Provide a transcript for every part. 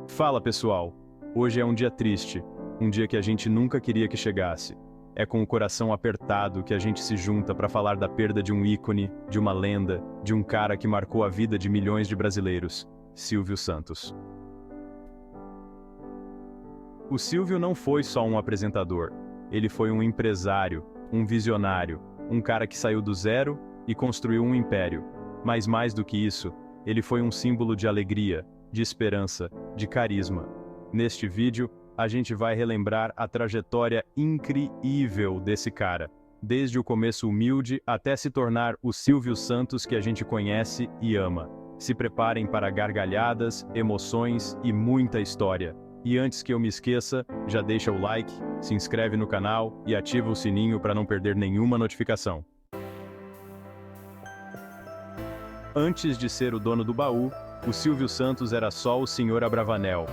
Fala pessoal, hoje é um dia triste, um dia que a gente nunca queria que chegasse. É com o coração apertado que a gente se junta para falar da perda de um ícone, de uma lenda, de um cara que marcou a vida de milhões de brasileiros, Silvio Santos. O Silvio não foi só um apresentador, ele foi um empresário, um visionário, um cara que saiu do zero e construiu um império. Mas mais do que isso, ele foi um símbolo de alegria, de esperança, de carisma. Neste vídeo, a gente vai relembrar a trajetória incrível desse cara, desde o começo humilde até se tornar o Silvio Santos que a gente conhece e ama. Se preparem para gargalhadas, emoções e muita história. E antes que eu me esqueça, já deixa o like, se inscreve no canal e ativa o sininho para não perder nenhuma notificação. Antes de ser o dono do baú, o Silvio Santos era só o Sr. Abravanel,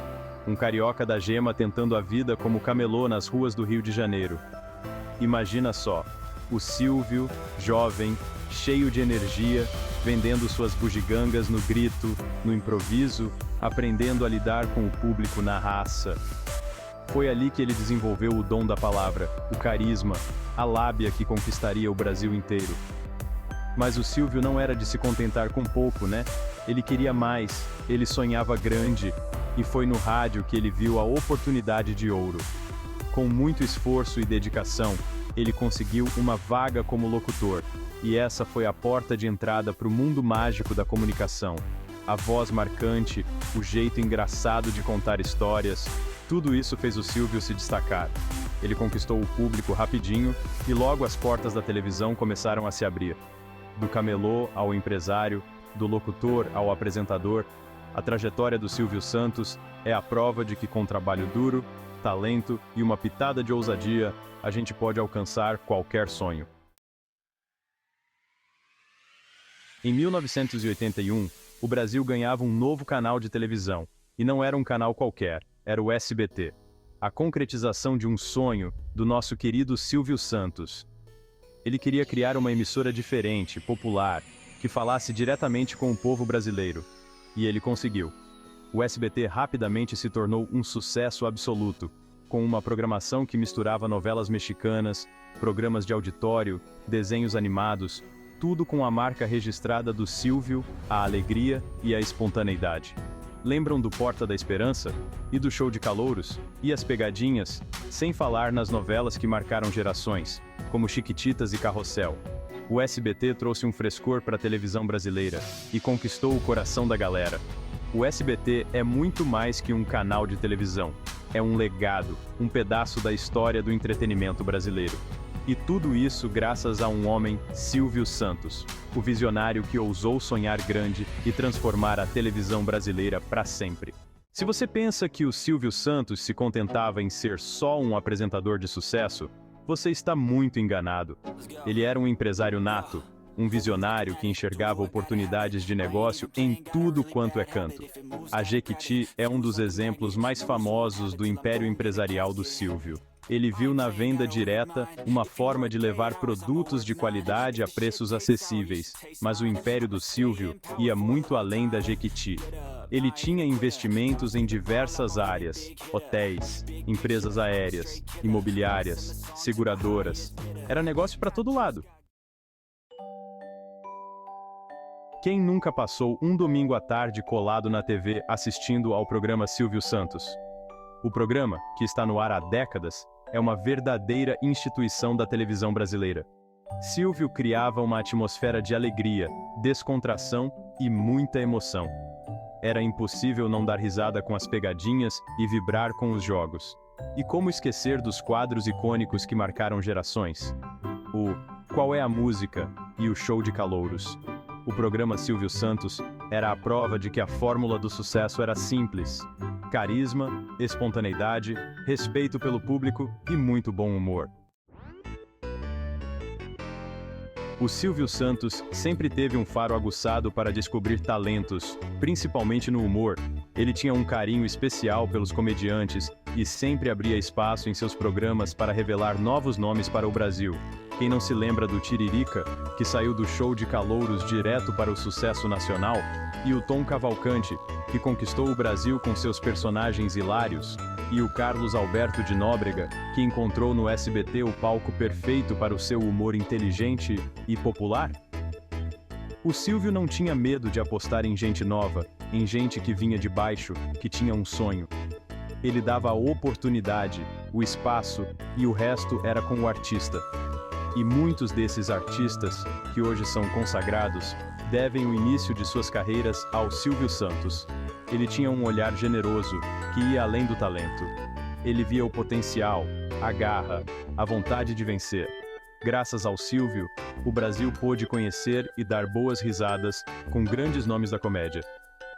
um carioca da gema tentando a vida como camelô nas ruas do Rio de Janeiro. Imagina só, o Silvio, jovem, cheio de energia, vendendo suas bugigangas no grito, no improviso, aprendendo a lidar com o público na raça. Foi ali que ele desenvolveu o dom da palavra, o carisma, a lábia que conquistaria o Brasil inteiro. Mas o Silvio não era de se contentar com pouco, né? Ele queria mais, ele sonhava grande, e foi no rádio que ele viu a oportunidade de ouro. Com muito esforço e dedicação, ele conseguiu uma vaga como locutor, e essa foi a porta de entrada para o mundo mágico da comunicação. A voz marcante, o jeito engraçado de contar histórias, tudo isso fez o Silvio se destacar. Ele conquistou o público rapidinho, e logo as portas da televisão começaram a se abrir. Do camelô ao empresário, do locutor ao apresentador, a trajetória do Silvio Santos é a prova de que com trabalho duro, talento e uma pitada de ousadia, a gente pode alcançar qualquer sonho. Em 1981, o Brasil ganhava um novo canal de televisão, e não era um canal qualquer, era o SBT. A concretização de um sonho do nosso querido Silvio Santos. Ele queria criar uma emissora diferente, popular, que falasse diretamente com o povo brasileiro. E ele conseguiu. O SBT rapidamente se tornou um sucesso absoluto, com uma programação que misturava novelas mexicanas, programas de auditório, desenhos animados, tudo com a marca registrada do Silvio, a alegria e a espontaneidade. Lembram do Porta da Esperança? E do Show de Calouros? E as pegadinhas? Sem falar nas novelas que marcaram gerações, como Chiquititas e Carrossel. O SBT trouxe um frescor para a televisão brasileira e conquistou o coração da galera. O SBT é muito mais que um canal de televisão. É um legado, um pedaço da história do entretenimento brasileiro. E tudo isso graças a um homem, Silvio Santos, o visionário que ousou sonhar grande e transformar a televisão brasileira para sempre. Se você pensa que o Silvio Santos se contentava em ser só um apresentador de sucesso, você está muito enganado. Ele era um empresário nato, um visionário que enxergava oportunidades de negócio em tudo quanto é canto. A Jequiti é um dos exemplos mais famosos do império empresarial do Silvio. Ele viu na venda direta uma forma de levar produtos de qualidade a preços acessíveis, mas o império do Silvio ia muito além da Jequiti. Ele tinha investimentos em diversas áreas: hotéis, empresas aéreas, imobiliárias, seguradoras. Era negócio para todo lado. Quem nunca passou um domingo à tarde colado na TV assistindo ao programa Silvio Santos? O programa, que está no ar há décadas, é uma verdadeira instituição da televisão brasileira. Silvio criava uma atmosfera de alegria, descontração e muita emoção. Era impossível não dar risada com as pegadinhas e vibrar com os jogos. E como esquecer dos quadros icônicos que marcaram gerações? O Qual é a Música e o Show de Calouros. O programa Silvio Santos era a prova de que a fórmula do sucesso era simples: carisma, espontaneidade, respeito pelo público e muito bom humor. O Silvio Santos sempre teve um faro aguçado para descobrir talentos, principalmente no humor. Ele tinha um carinho especial pelos comediantes e sempre abria espaço em seus programas para revelar novos nomes para o Brasil. Quem não se lembra do Tiririca, que saiu do Show de Calouros direto para o sucesso nacional, e o Tom Cavalcante, que conquistou o Brasil com seus personagens hilários, e o Carlos Alberto de Nóbrega, que encontrou no SBT o palco perfeito para o seu humor inteligente e popular? O Silvio não tinha medo de apostar em gente nova, em gente que vinha de baixo, que tinha um sonho. Ele dava a oportunidade, o espaço, e o resto era com o artista. E muitos desses artistas, que hoje são consagrados, devem o início de suas carreiras ao Silvio Santos. Ele tinha um olhar generoso, que ia além do talento. Ele via o potencial, a garra, a vontade de vencer. Graças ao Silvio, o Brasil pôde conhecer e dar boas risadas com grandes nomes da comédia.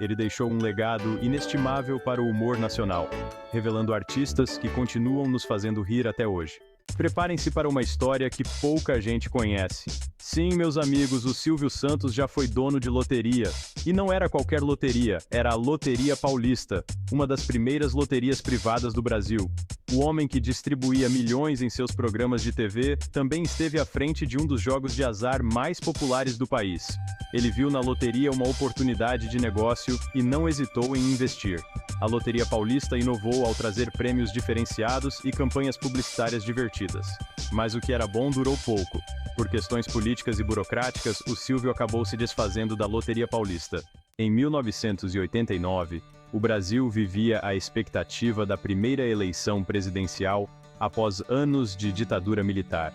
Ele deixou um legado inestimável para o humor nacional, revelando artistas que continuam nos fazendo rir até hoje. Preparem-se para uma história que pouca gente conhece. Sim, meus amigos, o Silvio Santos já foi dono de loteria. E não era qualquer loteria, era a Loteria Paulista, uma das primeiras loterias privadas do Brasil. O homem que distribuía milhões em seus programas de TV também esteve à frente de um dos jogos de azar mais populares do país. Ele viu na loteria uma oportunidade de negócio e não hesitou em investir. A Loteria Paulista inovou ao trazer prêmios diferenciados e campanhas publicitárias divertidas. Mas o que era bom durou pouco. Por questões políticas e burocráticas, o Silvio acabou se desfazendo da Loteria Paulista. Em 1989, o Brasil vivia a expectativa da primeira eleição presidencial após anos de ditadura militar.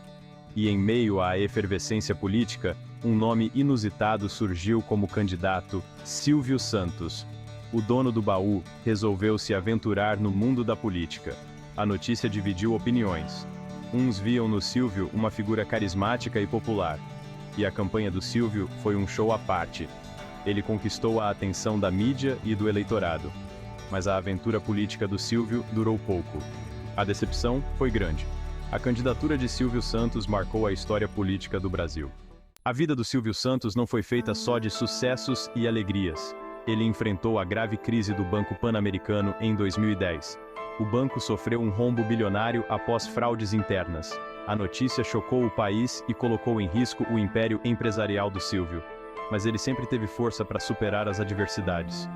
E em meio à efervescência política, um nome inusitado surgiu como candidato: Silvio Santos. O dono do baú resolveu se aventurar no mundo da política. A notícia dividiu opiniões. Uns viam no Silvio uma figura carismática e popular. E a campanha do Silvio foi um show à parte. Ele conquistou a atenção da mídia e do eleitorado. Mas a aventura política do Silvio durou pouco. A decepção foi grande. A candidatura de Silvio Santos marcou a história política do Brasil. A vida do Silvio Santos não foi feita só de sucessos e alegrias. Ele enfrentou a grave crise do Banco Pan-Americano em 2010. O banco sofreu um rombo bilionário após fraudes internas. A notícia chocou o país e colocou em risco o império empresarial do Silvio. Mas ele sempre teve força para superar as adversidades.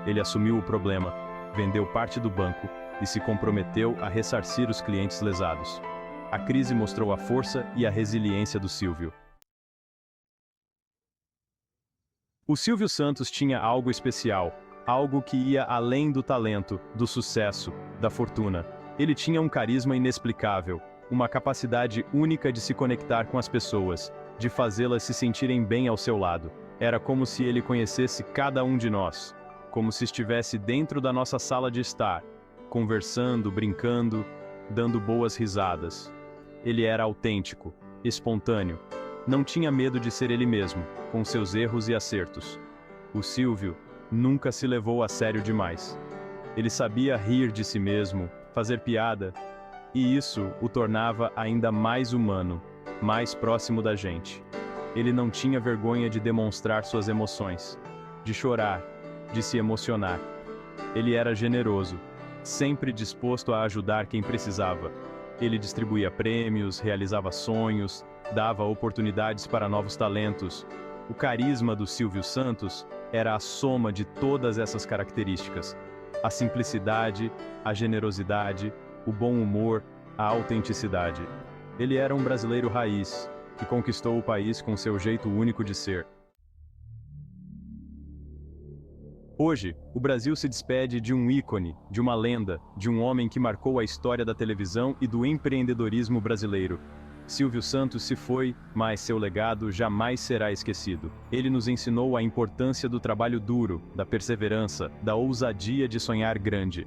Ele assumiu o problema, vendeu parte do banco e se comprometeu a ressarcir os clientes lesados. A crise mostrou a força e a resiliência do Silvio. O Silvio Santos tinha algo especial, algo que ia além do talento, do sucesso, da fortuna. Ele tinha um carisma inexplicável, uma capacidade única de se conectar com as pessoas, de fazê-las se sentirem bem ao seu lado. Era como se ele conhecesse cada um de nós, como se estivesse dentro da nossa sala de estar, conversando, brincando, dando boas risadas. Ele era autêntico, espontâneo. Não tinha medo de ser ele mesmo, com seus erros e acertos. O Silvio nunca se levou a sério demais. Ele sabia rir de si mesmo, fazer piada, e isso o tornava ainda mais humano, mais próximo da gente. Ele não tinha vergonha de demonstrar suas emoções, de chorar, de se emocionar. Ele era generoso, sempre disposto a ajudar quem precisava. Ele distribuía prêmios, realizava sonhos, dava oportunidades para novos talentos. O carisma do Silvio Santos era a soma de todas essas características. A simplicidade, a generosidade, o bom humor, a autenticidade. Ele era um brasileiro raiz, que conquistou o país com seu jeito único de ser. Hoje, o Brasil se despede de um ícone, de uma lenda, de um homem que marcou a história da televisão e do empreendedorismo brasileiro. Silvio Santos se foi, mas seu legado jamais será esquecido. Ele nos ensinou a importância do trabalho duro, da perseverança, da ousadia de sonhar grande.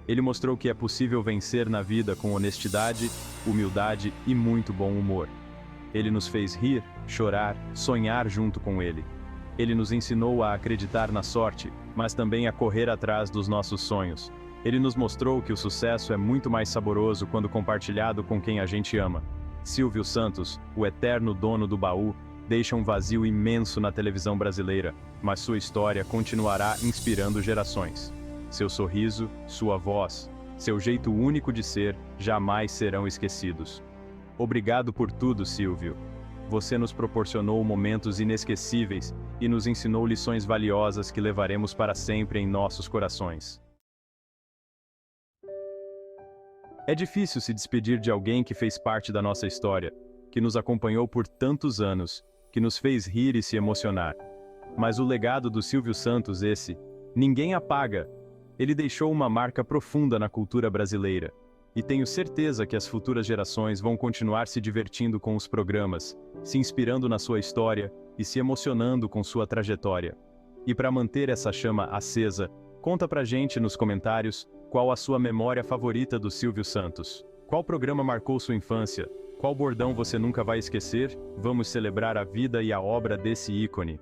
Ele mostrou que é possível vencer na vida com honestidade, humildade e muito bom humor. Ele nos fez rir, chorar, sonhar junto com ele. Ele nos ensinou a acreditar na sorte, mas também a correr atrás dos nossos sonhos. Ele nos mostrou que o sucesso é muito mais saboroso quando compartilhado com quem a gente ama. Silvio Santos, o eterno dono do baú, deixa um vazio imenso na televisão brasileira, mas sua história continuará inspirando gerações. Seu sorriso, sua voz, seu jeito único de ser jamais serão esquecidos. Obrigado por tudo, Silvio. Você nos proporcionou momentos inesquecíveis e nos ensinou lições valiosas que levaremos para sempre em nossos corações. É difícil se despedir de alguém que fez parte da nossa história, que nos acompanhou por tantos anos, que nos fez rir e se emocionar. Mas o legado do Silvio Santos, ninguém apaga. Ele deixou uma marca profunda na cultura brasileira. E tenho certeza que as futuras gerações vão continuar se divertindo com os programas, se inspirando na sua história e se emocionando com sua trajetória. E para manter essa chama acesa, conta pra gente nos comentários qual a sua memória favorita do Silvio Santos. Qual programa marcou sua infância? Qual bordão você nunca vai esquecer? Vamos celebrar a vida e a obra desse ícone.